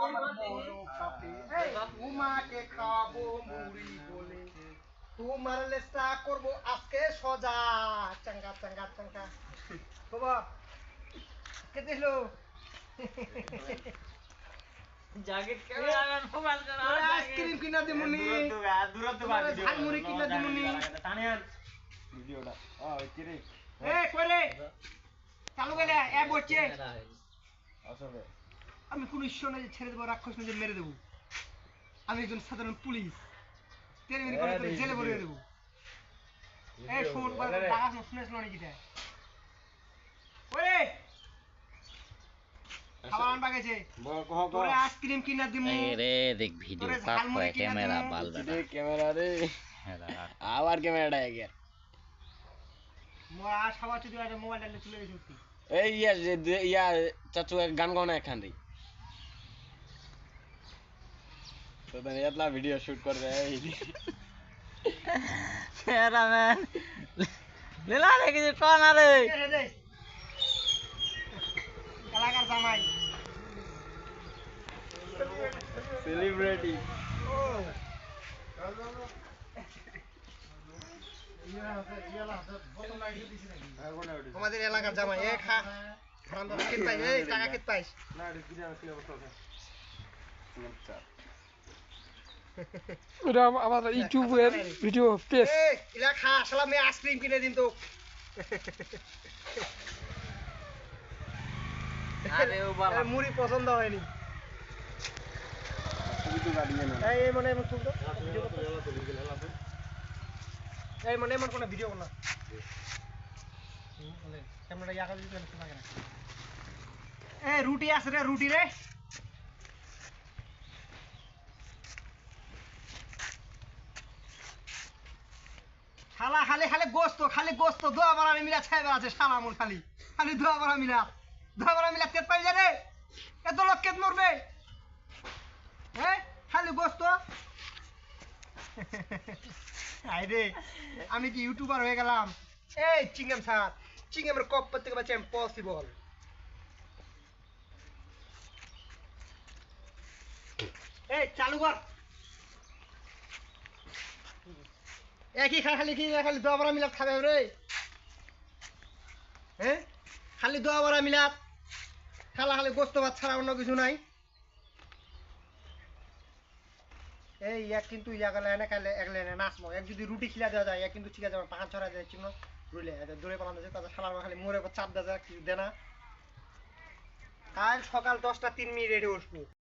আমার বড় পাপি তোমাকে খাবো মুড়ি বলে তোমার লেসটা করবো আজকে সজা চাঙ্গা চাঙ্গা চাঙ্গা বাবা কে দিলো জাগির ক্যামেরাম্যান মোবাইল করা আইসক্রিম কিনা দিমুনি দূরত্ব ঝালমুড়ি কিনা দিমুনি টানিয়ান ভিডিওটা কি রে এ কইরে চালু গেলে এ বসছে আসলে আমি কোন ঈশ্বর না যে ছেড়ে দেবো রাক্ষস না যে মেরে দেবো আমি একজন সাধারণ পুলিশ তেরে মেরে করে তোরে জেলে ভরে দেবো এই শোন টাকা শুনেছিল নাকি তা ওরে খাবার আনবা গেছে তোরে আইসক্রিম কিনা দিমু রে দেখ ভিডিও পাক করে ক্যামেরা বাল বেটা ক্যামেরা রে আবার ক্যামেরাটা আগে মোয়া সবার চুদি আছে মোবাইল ডালে চলে গেছে এই ইয়া চাচু গান গাও না এখান রে তো তুমি এতলা ভিডিও শুট করবে এই ক্যামেরাম্যান লেলা রে কিছু কোন আরে এলাকার জামাই সেলিব্রিটি আমাদের এলাকার জামাই এ খা খান দাও কিত পাই এই টাকা কিত পাইস না এটা কি জানো কি অবস্থা আছে এটা আমার ইউটিউবের ভিডিও পেজ এই ইলা খা শালা মে আইসক্রিম কিনে দিন তো আরে ও বাবা মুড়ি পছন্দ হয়নি তুমি তো গাড়ি না এই মনে এমন তুল তো এই মনে এমন কোন ভিডিও না ক্যামেরা ইয়াকা দিতে লাগে না এই রুটি আছে রে রুটি রে শালা খালি গোস্ত দোয়া বাড়া মিলা ছাইবা আছে শালা মন খালি দোয়া বাড়া মিলা কেত পাই যা রে এত লোক কেত মরবে হ্যাঁ খালি গোস্ত আইরে আমি কি ইউটিউবার হয়ে গেলাম এই চিংগাম স্যার চিংগামের কপ করতে পারছি ইম্পসিবল এই চালু কর একই খালি দোয়া বড়া মিলাত খাবে রে হ্যাঁ খালি দোয়া বড়া মিলাত খালি গোস্ত ভাত ছাড়া অন্য কিছু নাই এই এক কিন্তু ইয়া গেলে না কালে একলে না নাচমো এক যদি রুটি খিলা দেওয়া যায় এক কিন্তু ঠিক আছে পাঁচ ছড়া যায় চিহ্ন রুলে দূরে পালানো যায় তাদের শালার খালি মোড়ে চাপ দেওয়া যায় কিছু দেনা কাল সকাল 10টা 3 মিনিট রেডি উঠবো